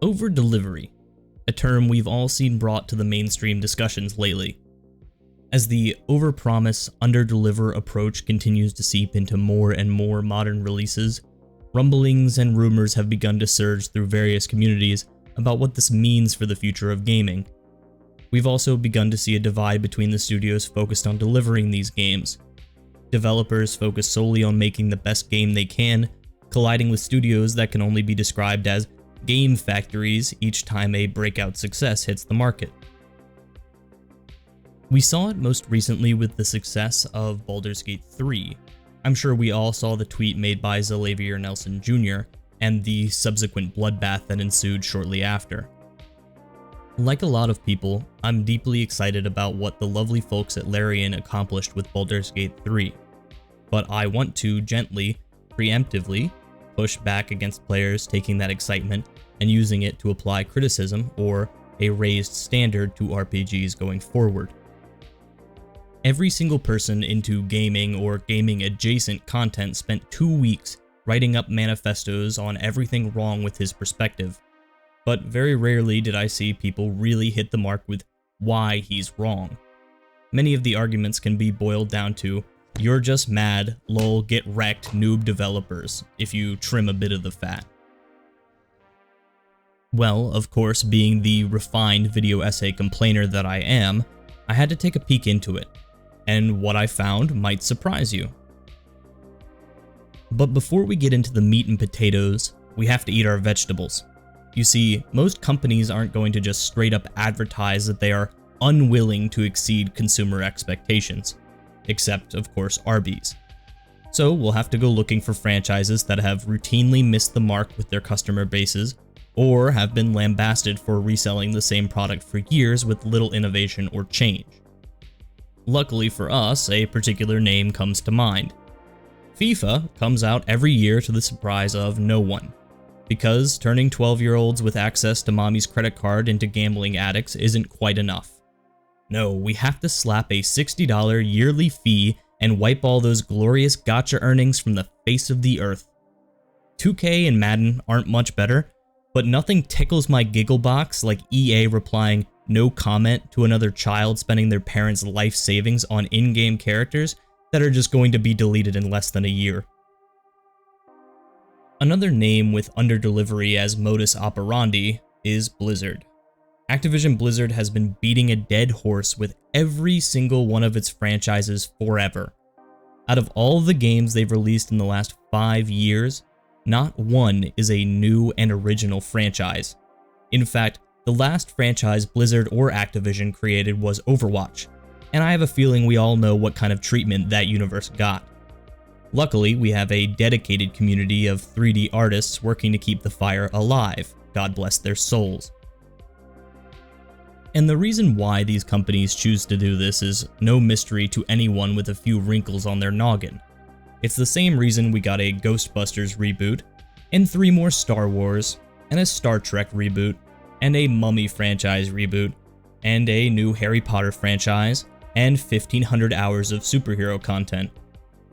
Over-delivery, a term we've all seen brought to the mainstream discussions lately. As the overpromise, under-deliver approach continues to seep into more and more modern releases, rumblings and rumors have begun to surge through various communities about what this means for the future of gaming. We've also begun to see a divide between the studios focused on delivering these games. Developers focus solely on making the best game they can, colliding with studios that can only be described as game factories each time a breakout success hits the market. We saw it most recently with the success of Baldur's Gate 3. I'm sure we all saw the tweet made by Xalavier Nelson Jr. and the subsequent bloodbath that ensued shortly after. Like a lot of people, I'm deeply excited about what the lovely folks at Larian accomplished with Baldur's Gate 3, but I want to gently, preemptively, push back against players taking that excitement and using it to apply criticism or a raised standard to RPGs going forward. Every single person into gaming or gaming-adjacent content spent 2 weeks writing up manifestos on everything wrong with his perspective, but very rarely did I see people really hit the mark with why he's wrong. Many of the arguments can be boiled down to, "You're just mad, lol, get wrecked, noob developers," if you trim a bit of the fat. Well, of course, being the refined video essay complainer that I am, I had to take a peek into it, and what I found might surprise you. But before we get into the meat and potatoes, we have to eat our vegetables. You see, most companies aren't going to just straight up advertise that they are unwilling to exceed consumer expectations, except, of course, Arby's. So we'll have to go looking for franchises that have routinely missed the mark with their customer bases, or have been lambasted for reselling the same product for years with little innovation or change. Luckily for us, a particular name comes to mind. FIFA comes out every year to the surprise of no one, because turning 12-year-olds with access to mommy's credit card into gambling addicts isn't quite enough. No, we have to slap a $60 yearly fee and wipe all those glorious gacha earnings from the face of the earth. 2K and Madden aren't much better, but nothing tickles my giggle box like EA replying no comment to another child spending their parents' life savings on in-game characters that are just going to be deleted in less than a year. Another name with under-delivery as modus operandi is Blizzard. Activision Blizzard has been beating a dead horse with every single one of its franchises forever. Out of all the games they've released in the last 5 years, not one is a new and original franchise. In fact, the last franchise Blizzard or Activision created was Overwatch, and I have a feeling we all know what kind of treatment that universe got. Luckily, we have a dedicated community of 3D artists working to keep the fire alive, God bless their souls. And the reason why these companies choose to do this is no mystery to anyone with a few wrinkles on their noggin. It's the same reason we got a Ghostbusters reboot, and 3 more Star Wars, and a Star Trek reboot, and a Mummy franchise reboot, and a new Harry Potter franchise, and 1,500 hours of superhero content.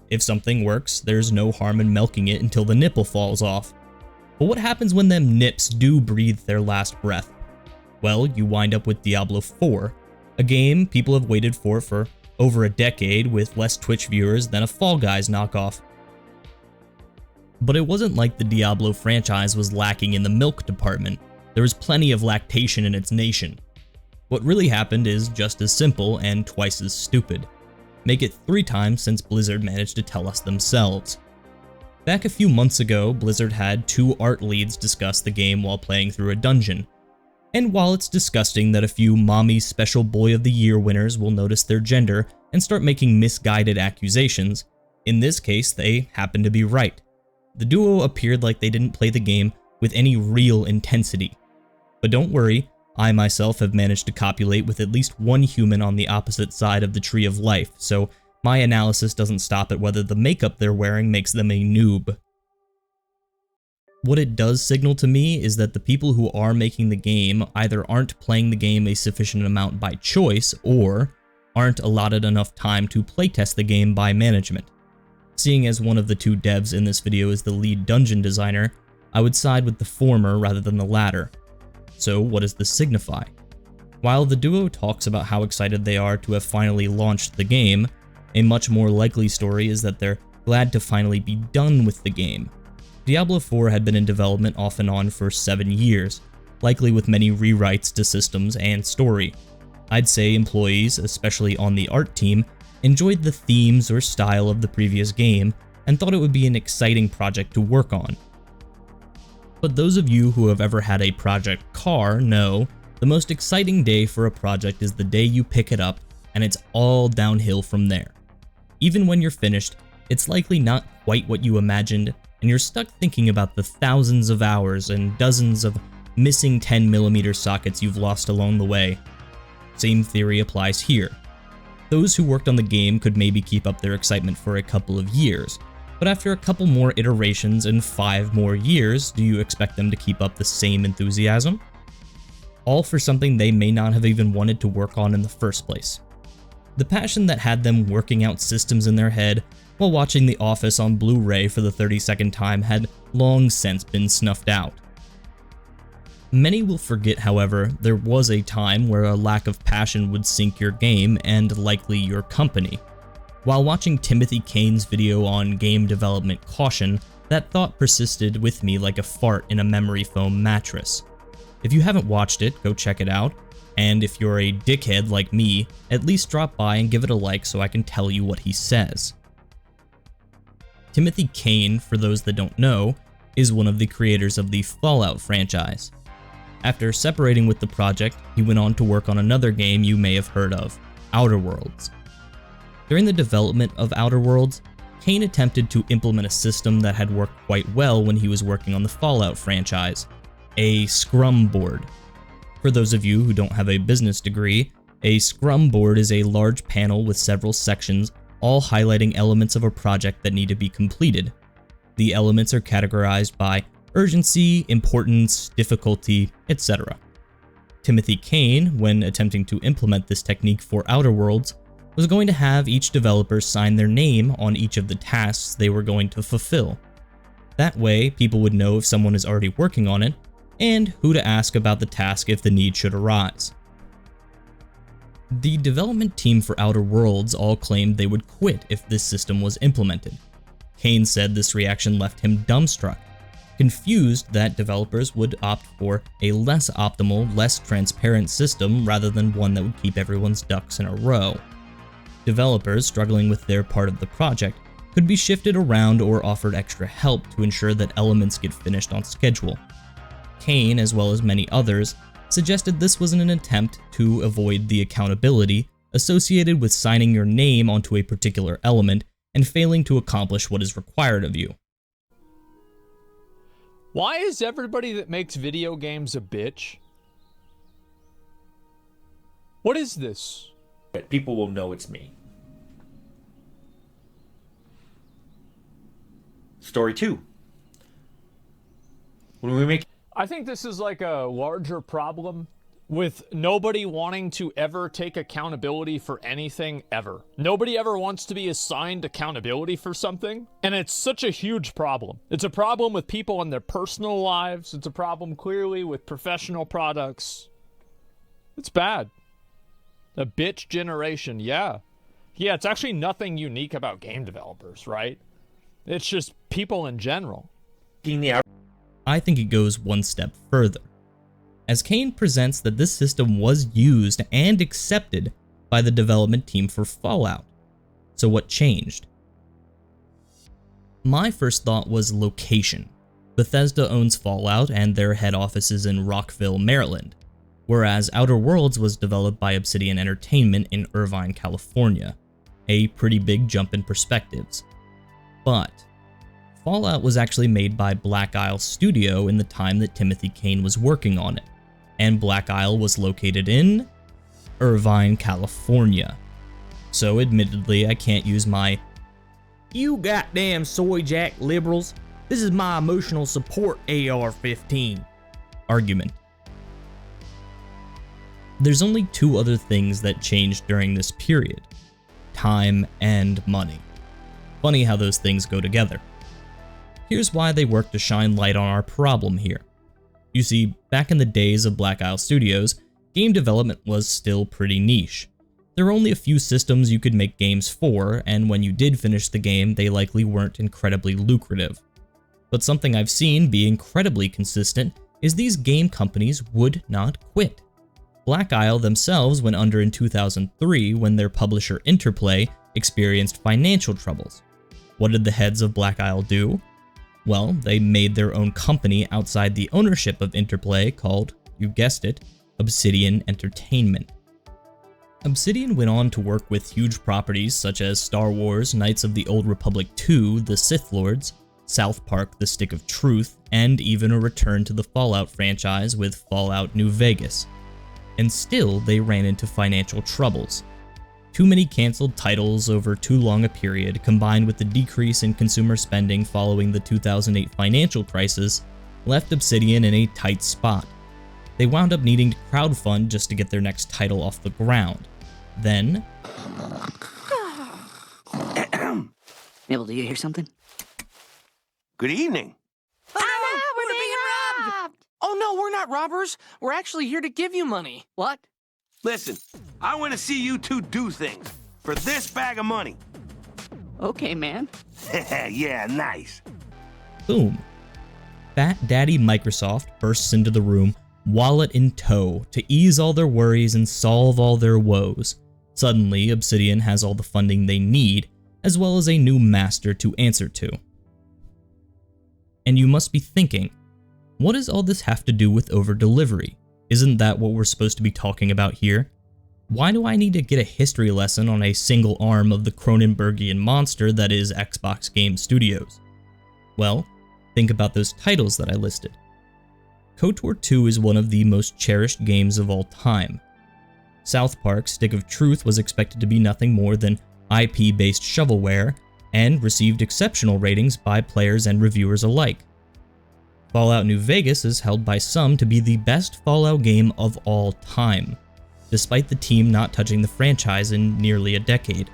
If something works, there's no harm in milking it until the nipple falls off. But what happens when them nips do breathe their last breath? Well, you wind up with Diablo 4, a game people have waited for over a decade with less Twitch viewers than a Fall Guys knockoff. But it wasn't like the Diablo franchise was lacking in the milk department. There was plenty of lactation in its nation. What really happened is just as simple and twice as stupid. Make it 3 times since Blizzard managed to tell us themselves. Back a few months ago, Blizzard had 2 art leads discuss the game while playing through a dungeon. And while it's disgusting that a few Mommy Special Boy of the Year winners will notice their gender and start making misguided accusations, in this case they happen to be right. The duo appeared like they didn't play the game with any real intensity. But don't worry, I myself have managed to copulate with at least one human on the opposite side of the tree of life, so my analysis doesn't stop at whether the makeup they're wearing makes them a noob. What it does signal to me is that the people who are making the game either aren't playing the game a sufficient amount by choice, or aren't allotted enough time to playtest the game by management. Seeing as one of the 2 devs in this video is the lead dungeon designer, I would side with the former rather than the latter. So what does this signify? While the duo talks about how excited they are to have finally launched the game, a much more likely story is that they're glad to finally be done with the game. Diablo 4 had been in development off and on for 7 years, likely with many rewrites to systems and story. I'd say employees, especially on the art team, enjoyed the themes or style of the previous game and thought it would be an exciting project to work on. But those of you who have ever had a project car know the most exciting day for a project is the day you pick it up and it's all downhill from there. Even when you're finished, it's likely not quite what you imagined, and you're stuck thinking about the thousands of hours and dozens of missing 10mm sockets you've lost along the way. Same theory applies here. Those who worked on the game could maybe keep up their excitement for a couple of years, but after a couple more iterations and 5 more years, do you expect them to keep up the same enthusiasm? All for something they may not have even wanted to work on in the first place. The passion that had them working out systems in their head while watching The Office on Blu-ray for the 32nd time had long since been snuffed out. Many will forget, however, there was a time where a lack of passion would sink your game and likely your company. While watching Timothy Kane's video on game development caution, that thought persisted with me like a fart in a memory foam mattress. If you haven't watched it, go check it out, and if you're a dickhead like me, at least drop by and give it a like so I can tell you what he says. Timothy Kane, for those that don't know, is one of the creators of the Fallout franchise. After separating with the project, he went on to work on another game you may have heard of, Outer Worlds. During the development of Outer Worlds, Kane attempted to implement a system that had worked quite well when he was working on the Fallout franchise, a Scrum board. For those of you who don't have a business degree, a Scrum board is a large panel with several sections, all highlighting elements of a project that need to be completed. The elements are categorized by urgency, importance, difficulty, etc. Timothy Kane, when attempting to implement this technique for Outer Worlds, was going to have each developer sign their name on each of the tasks they were going to fulfill. That way, people would know if someone is already working on it, and who to ask about the task if the need should arise. The development team for Outer Worlds all claimed they would quit if this system was implemented. Kane said this reaction left him dumbstruck, confused that developers would opt for a less optimal, less transparent system rather than one that would keep everyone's ducks in a row. Developers struggling with their part of the project could be shifted around or offered extra help to ensure that elements get finished on schedule. Kane, as well as many others, suggested this was an attempt to avoid the accountability associated with signing your name onto a particular element and failing to accomplish what is required of you. Why is everybody that makes video games a bitch? What is this? People will know it's me. Story 2. When we make... I think this is like a larger problem with nobody wanting to ever take accountability for anything ever. Nobody ever wants to be assigned accountability for something, and it's such a huge problem. It's a problem with people in their personal lives. It's a problem clearly with professional products. It's bad. The bitch generation, yeah. Yeah, it's actually nothing unique about game developers, right? It's just people in general. I think it goes one step further, as Kane presents that this system was used and accepted by the development team for Fallout. So what changed? My first thought was location. Bethesda owns Fallout and their head office is in Rockville, Maryland, whereas Outer Worlds was developed by Obsidian Entertainment in Irvine, California. A pretty big jump in perspectives. But Fallout was actually made by Black Isle Studio in the time that Timothy Kane was working on it, and Black Isle was located in Irvine, California. So admittedly, I can't use my "you goddamn soy jack liberals, this is my emotional support AR-15" argument. There's only 2 other things that changed during this period: time and money. Funny how those things go together. Here's why they work to shine light on our problem here. You see, back in the days of Black Isle Studios, game development was still pretty niche. There were only a few systems you could make games for, and when you did finish the game, they likely weren't incredibly lucrative. But something I've seen be incredibly consistent is these game companies would not quit. Black Isle themselves went under in 2003 when their publisher Interplay experienced financial troubles. What did the heads of Black Isle do? Well, they made their own company outside the ownership of Interplay called, you guessed it, Obsidian Entertainment. Obsidian went on to work with huge properties such as Star Wars, Knights of the Old Republic 2, The Sith Lords, South Park, The Stick of Truth, and even a return to the Fallout franchise with Fallout New Vegas. And still, they ran into financial troubles. Too many canceled titles over too long a period, combined with the decrease in consumer spending following the 2008 financial crisis, left Obsidian in a tight spot. They wound up needing to crowdfund just to get their next title off the ground. Then... Mabel, do you hear something? Good evening. Oh, we're being robbed! Oh no, we're not robbers. We're actually here to give you money. What? Listen, I want to see you two do things for this bag of money. Okay, man. Yeah, nice. boom. Fat Daddy Microsoft bursts into the room, wallet in tow, to ease all their worries and solve all their woes. Suddenly, Obsidian has all the funding they need, as well as a new master to answer to. And you must be thinking, what does all this have to do with over-delivery? Isn't that what we're supposed to be talking about here? Why do I need to get a history lesson on a single arm of the Cronenbergian monster that is Xbox Game Studios? Well, think about those titles that I listed. KOTOR 2 is one of the most cherished games of all time. South Park Stick of Truth was expected to be nothing more than IP-based shovelware, and received exceptional ratings by players and reviewers alike. Fallout New Vegas is held by some to be the best Fallout game of all time, despite the team not touching the franchise in nearly a decade.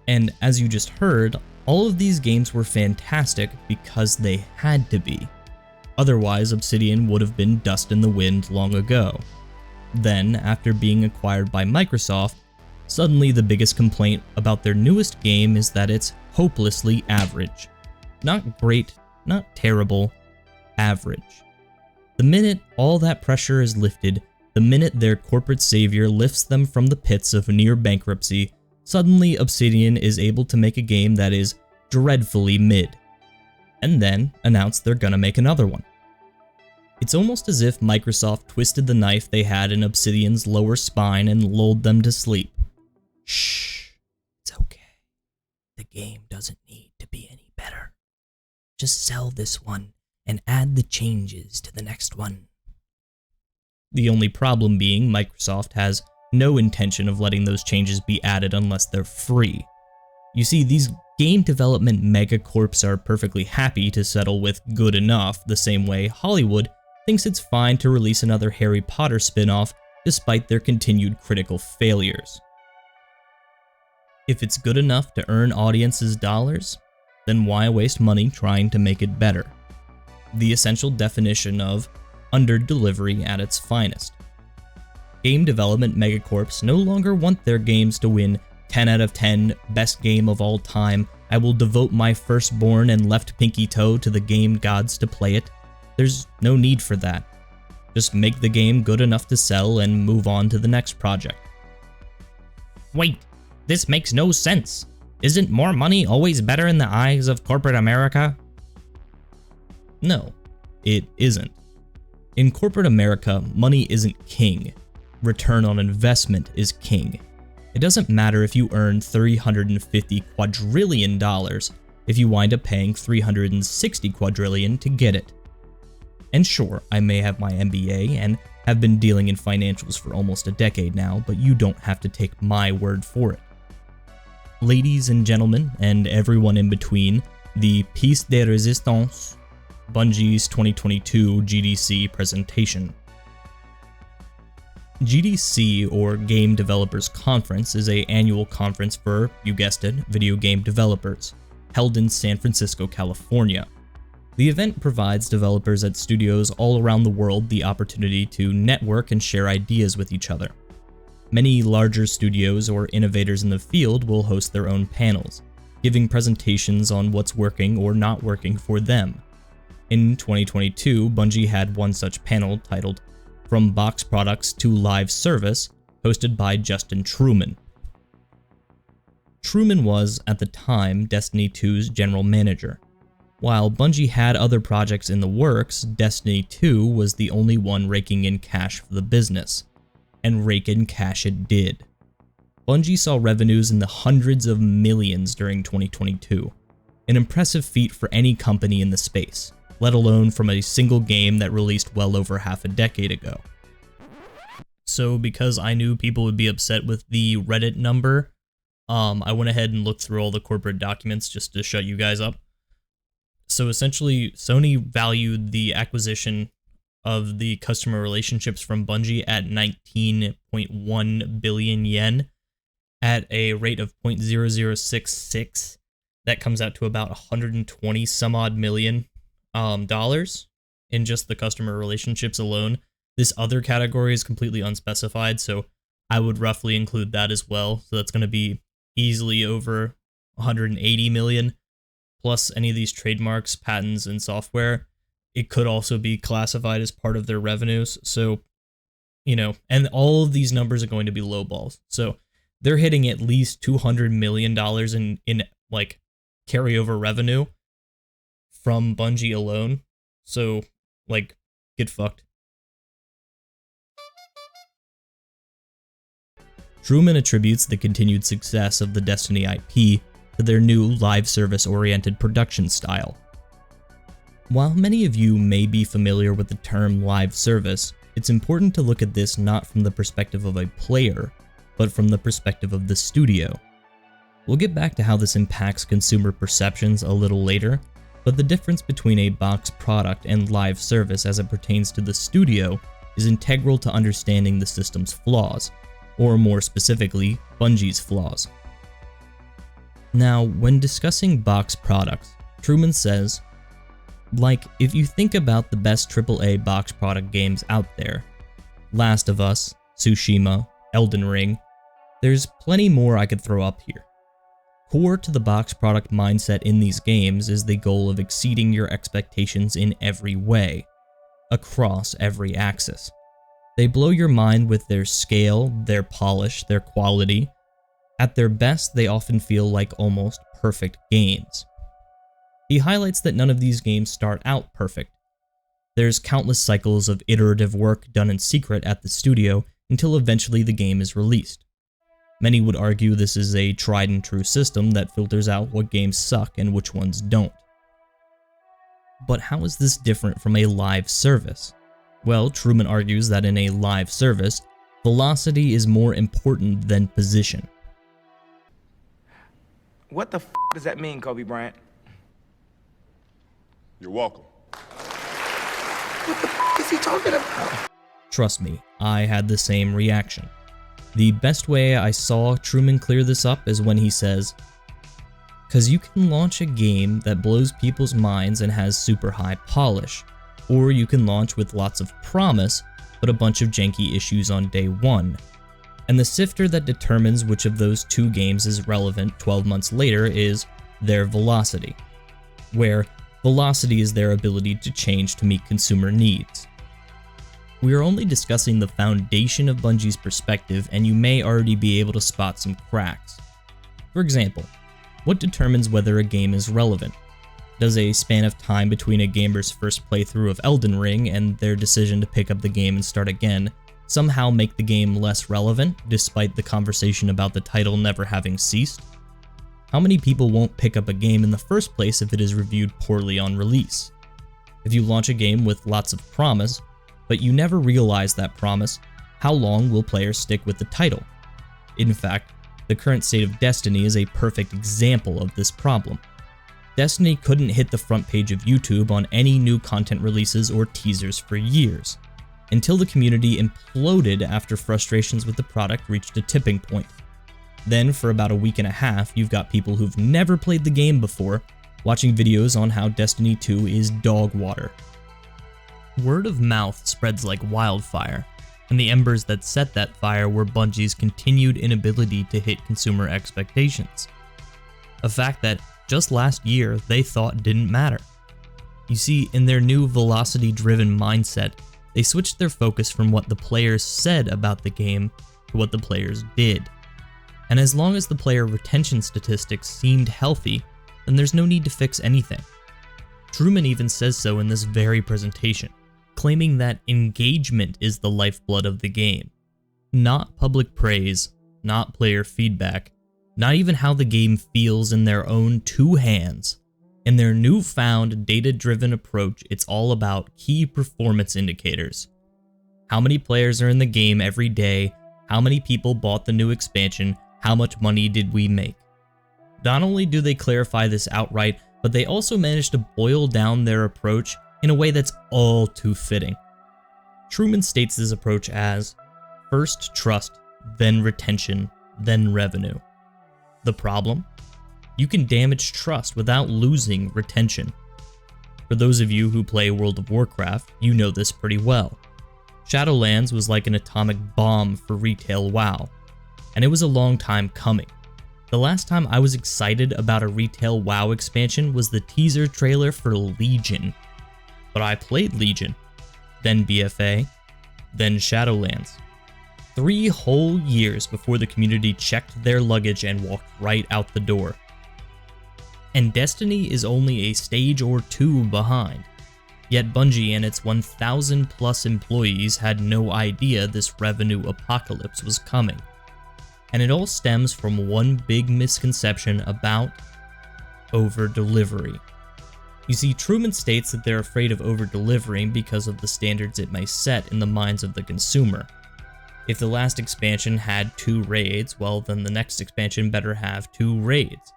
And as you just heard, all of these games were fantastic because they had to be. Otherwise, Obsidian would have been dust in the wind long ago. Then, after being acquired by Microsoft, suddenly the biggest complaint about their newest game is that it's hopelessly average. Not great, not terrible, average. The minute all that pressure is lifted, the minute their corporate savior lifts them from the pits of near bankruptcy, suddenly Obsidian is able to make a game that is dreadfully mid, and then announce they're gonna make another one. It's almost as if Microsoft twisted the knife they had in Obsidian's lower spine and lulled them to sleep. Shh, it's okay. The game doesn't need to be any better. Just sell this one and add the changes to the next one. The only problem being Microsoft has no intention of letting those changes be added unless they're free. You see, these game development megacorps are perfectly happy to settle with good enough the same way Hollywood thinks it's fine to release another Harry Potter spin-off despite their continued critical failures. If it's good enough to earn audiences dollars, then why waste money trying to make it better? The essential definition of under-delivery at its finest. Game development megacorps no longer want their games to win 10 out of 10, best game of all time, I will devote my firstborn and left pinky toe to the game gods to play it. There's no need for that. Just make the game good enough to sell and move on to the next project. Wait, this makes no sense. Isn't more money always better in the eyes of corporate America? No, it isn't. In corporate America, money isn't king. Return on investment is king. It doesn't matter if you earn $350 quadrillion if you wind up paying $360 quadrillion to get it. And sure, I may have my MBA and have been dealing in financials for almost a decade now, but you don't have to take my word for it. Ladies and gentlemen, and everyone in between, the piece de résistance, Bungie's 2022 GDC presentation. GDC, or Game Developers Conference, is an annual conference for, you guessed it, video game developers, held in San Francisco, California. The event provides developers at studios all around the world the opportunity to network and share ideas with each other. Many larger studios or innovators in the field will host their own panels, giving presentations on what's working or not working for them. In 2022, Bungie had one such panel titled From Box Products to Live Service, hosted by Justin Truman. Truman was, at the time, Destiny 2's general manager. While Bungie had other projects in the works, Destiny 2 was the only one raking in cash for the business. And rake in cash it did. Bungie saw revenues in the hundreds of millions during 2022, an impressive feat for any company in the space, let alone from a single game that released well over half a decade ago. So because I knew people would be upset with the Reddit number, I went ahead and looked through all the corporate documents just to shut you guys up. So essentially, Sony valued the acquisition of the customer relationships from Bungie at 19.1 billion yen at a rate of 0.0066. That comes out to about 120 some odd million dollars in just the customer relationships alone. This other category is completely unspecified, so I would roughly include that as well. So that's going to be easily over 180 million, plus any of these trademarks, patents, and software. It could also be classified as part of their revenues. So, you know, and all of these numbers are going to be lowballs. So they're hitting at least $200 million in like carryover revenue from Bungie alone. So, like, get fucked. Truman attributes the continued success of the Destiny IP to their new live service-oriented production style. While many of you may be familiar with the term live service, it's important to look at this not from the perspective of a player, but from the perspective of the studio. We'll get back to how this impacts consumer perceptions a little later, but the difference between a box product and live service as it pertains to the studio is integral to understanding the system's flaws, or more specifically, Bungie's flaws. Now, when discussing box products, Truman says, like, if you think about the best AAA box product games out there, Last of Us, Tsushima, Elden Ring, there's plenty more I could throw up here. Core to the box product mindset in these games is the goal of exceeding your expectations in every way, across every axis. They blow your mind with their scale, their polish, their quality. At their best, they often feel like almost perfect games. He highlights that none of these games start out perfect. There's countless cycles of iterative work done in secret at the studio until eventually the game is released. Many would argue this is a tried and true system that filters out what games suck and which ones don't. But how is this different from a live service? Well, Truman argues that in a live service, velocity is more important than position. What the f does that mean, Kobe Bryant? You're welcome. What the f is he talking about? Trust me, I had the same reaction. The best way I saw Truman clear this up is when he says, "'Cause you can launch a game that blows people's minds and has super high polish, or you can launch with lots of promise, but a bunch of janky issues on day one. And the sifter that determines which of those two games is relevant 12 months later is their velocity, where velocity is their ability to change to meet consumer needs." We are only discussing the foundation of Bungie's perspective, and you may already be able to spot some cracks. For example, what determines whether a game is relevant? Does a span of time between a gamer's first playthrough of Elden Ring and their decision to pick up the game and start again somehow make the game less relevant, despite the conversation about the title never having ceased? How many people won't pick up a game in the first place if it is reviewed poorly on release? If you launch a game with lots of promise, but you never realize that promise, how long will players stick with the title? In fact, the current state of Destiny is a perfect example of this problem. Destiny couldn't hit the front page of YouTube on any new content releases or teasers for years, until the community imploded after frustrations with the product reached a tipping point. Then, for about a week and a half, you've got people who've never played the game before watching videos on how Destiny 2 is dog water. Word of mouth spreads like wildfire, and the embers that set that fire were Bungie's continued inability to hit consumer expectations. A fact that just last year they thought didn't matter. You see, in their new velocity-driven mindset, they switched their focus from what the players said about the game to what the players did. And as long as the player retention statistics seemed healthy, then there's no need to fix anything. Truman even says so in this very presentation, claiming that engagement is the lifeblood of the game. Not public praise, not player feedback, not even how the game feels in their own two hands. In their newfound data-driven approach, it's all about key performance indicators. How many players are in the game every day, how many people bought the new expansion, how much money did we make. Not only do they clarify this outright, but they also manage to boil down their approach in a way that's all too fitting. Truman states this approach as, first trust, then retention, then revenue. The problem? You can damage trust without losing retention. For those of you who play World of Warcraft, you know this pretty well. Shadowlands was like an atomic bomb for retail WoW, and it was a long time coming. The last time I was excited about a retail WoW expansion was the teaser trailer for Legion. But I played Legion, then BFA, then Shadowlands. 3 whole years before the community checked their luggage and walked right out the door. And Destiny is only a stage or 2 behind. Yet Bungie and its 1,000 plus employees had no idea this revenue apocalypse was coming. And it all stems from one big misconception about over-delivery. You see, Truman states that they're afraid of over-delivering because of the standards it may set in the minds of the consumer. If the last expansion had 2 raids, well then the next expansion better have 2 raids.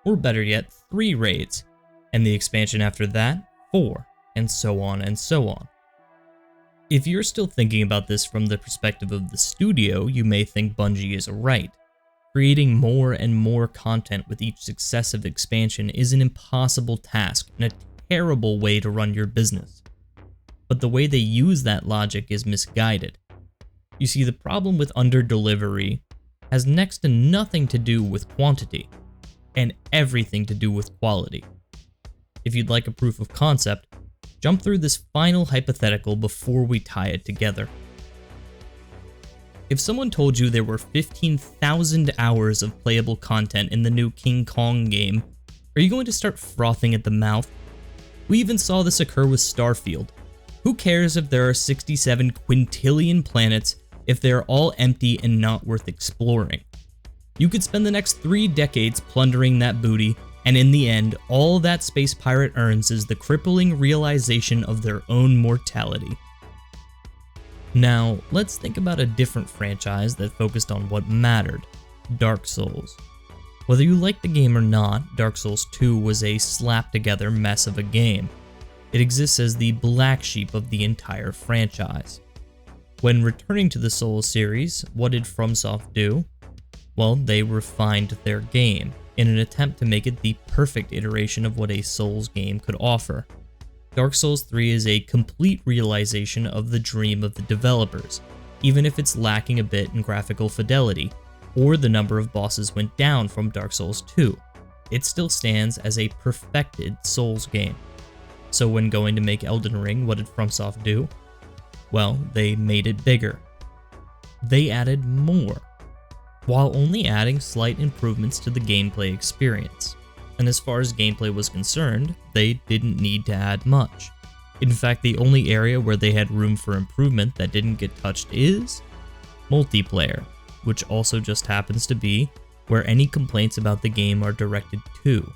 Or better yet, 3 raids, and the expansion after that, 4, and so on and so on. If you're still thinking about this from the perspective of the studio, you may think Bungie is right. Creating more and more content with each successive expansion is an impossible task and a terrible way to run your business. But the way they use that logic is misguided. You see, the problem with under-delivery has next to nothing to do with quantity, and everything to do with quality. If you'd like a proof of concept, jump through this final hypothetical before we tie it together. If someone told you there were 15,000 hours of playable content in the new King Kong game, are you going to start frothing at the mouth? We even saw this occur with Starfield. Who cares if there are 67 quintillion planets if they're all empty and not worth exploring? You could spend the next 3 decades plundering that booty, and in the end, all that space pirate earns is the crippling realization of their own mortality. Now, let's think about a different franchise that focused on what mattered, Dark Souls. Whether you like the game or not, Dark Souls 2 was a slap-together mess of a game. It exists as the black sheep of the entire franchise. When returning to the Souls series, what did FromSoft do? Well, they refined their game in an attempt to make it the perfect iteration of what a Souls game could offer. Dark Souls 3 is a complete realization of the dream of the developers, even if it's lacking a bit in graphical fidelity, or the number of bosses went down from Dark Souls 2. It still stands as a perfected Souls game. So when going to make Elden Ring, what did FromSoft do? Well, they made it bigger. They added more, while only adding slight improvements to the gameplay experience. And as far as gameplay was concerned, they didn't need to add much. In fact, the only area where they had room for improvement that didn't get touched is multiplayer, which also just happens to be where any complaints about the game are directed to.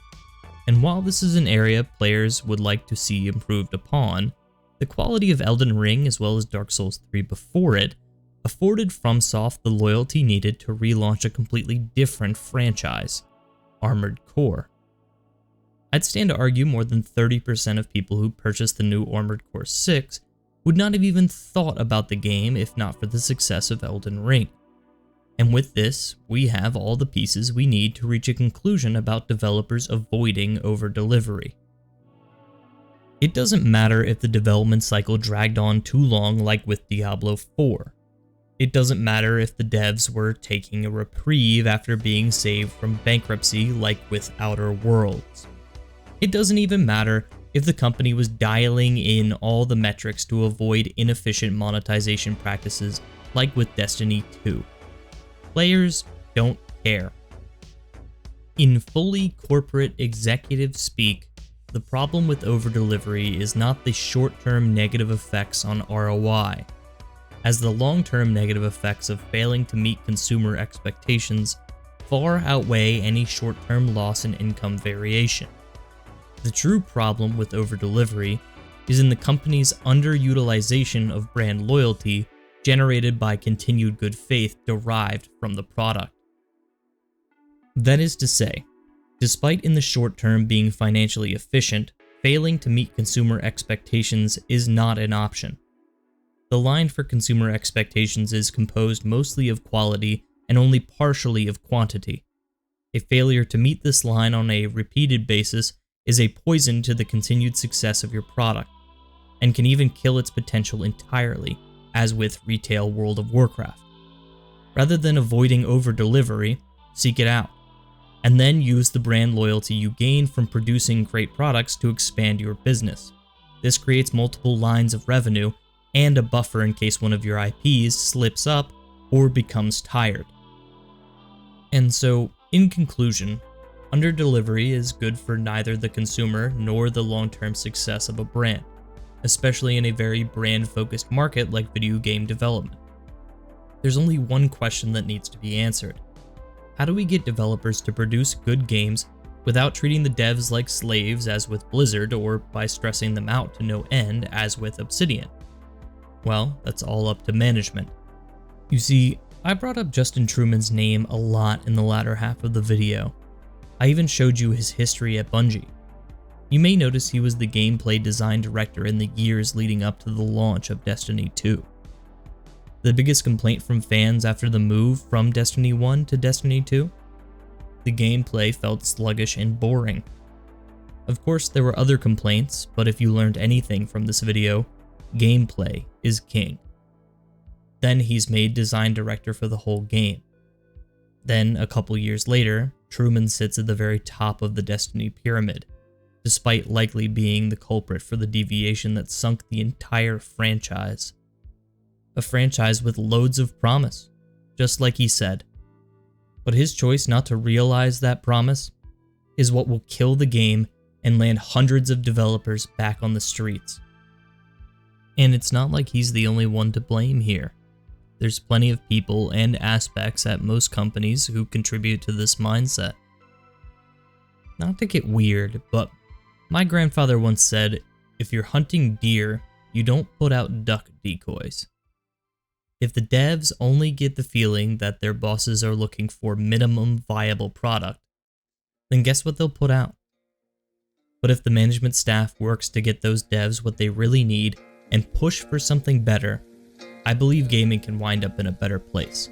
And while this is an area players would like to see improved upon, the quality of Elden Ring as well as Dark Souls 3 before it afforded FromSoft the loyalty needed to relaunch a completely different franchise, Armored Core. I'd stand to argue more than 30% of people who purchased the new Armored Core 6 would not have even thought about the game if not for the success of Elden Ring. And with this, we have all the pieces we need to reach a conclusion about developers avoiding over-delivery. It doesn't matter if the development cycle dragged on too long like with Diablo 4. It doesn't matter if the devs were taking a reprieve after being saved from bankruptcy like with Outer Worlds. It doesn't even matter if the company was dialing in all the metrics to avoid inefficient monetization practices like with Destiny 2. Players don't care. In fully corporate executive speak, the problem with over-delivery is not the short-term negative effects on ROI, as the long-term negative effects of failing to meet consumer expectations far outweigh any short-term loss in income variation. The true problem with over-delivery is in the company's underutilization of brand loyalty generated by continued good faith derived from the product. That is to say, despite in the short term being financially efficient, failing to meet consumer expectations is not an option. The line for consumer expectations is composed mostly of quality and only partially of quantity. A failure to meet this line on a repeated basis is a poison to the continued success of your product, and can even kill its potential entirely, as with retail World of Warcraft. Rather than avoiding over-delivery, seek it out, and then use the brand loyalty you gain from producing great products to expand your business. This creates multiple lines of revenue and a buffer in case one of your IPs slips up or becomes tired. And so, in conclusion, under-delivery is good for neither the consumer nor the long-term success of a brand, especially in a very brand-focused market like video game development. There's only one question that needs to be answered. How do we get developers to produce good games without treating the devs like slaves as with Blizzard, or by stressing them out to no end as with Obsidian? Well, that's all up to management. You see, I brought up Justin Truman's name a lot in the latter half of the video. I even showed you his history at Bungie. You may notice he was the gameplay design director in the years leading up to the launch of Destiny 2. The biggest complaint from fans after the move from Destiny 1 to Destiny 2? The gameplay felt sluggish and boring. Of course, there were other complaints, but if you learned anything from this video, gameplay is king. Then he's made design director for the whole game. Then, a couple years later, Truman sits at the very top of the Destiny pyramid, despite likely being the culprit for the deviation that sunk the entire franchise. A franchise with loads of promise, just like he said. But his choice not to realize that promise is what will kill the game and land hundreds of developers back on the streets. And it's not like he's the only one to blame here. There's plenty of people and aspects at most companies who contribute to this mindset. Not to get weird, but my grandfather once said, if you're hunting deer, you don't put out duck decoys. If the devs only get the feeling that their bosses are looking for minimum viable product, then guess what they'll put out? But if the management staff works to get those devs what they really need and push for something better, I believe gaming can wind up in a better place.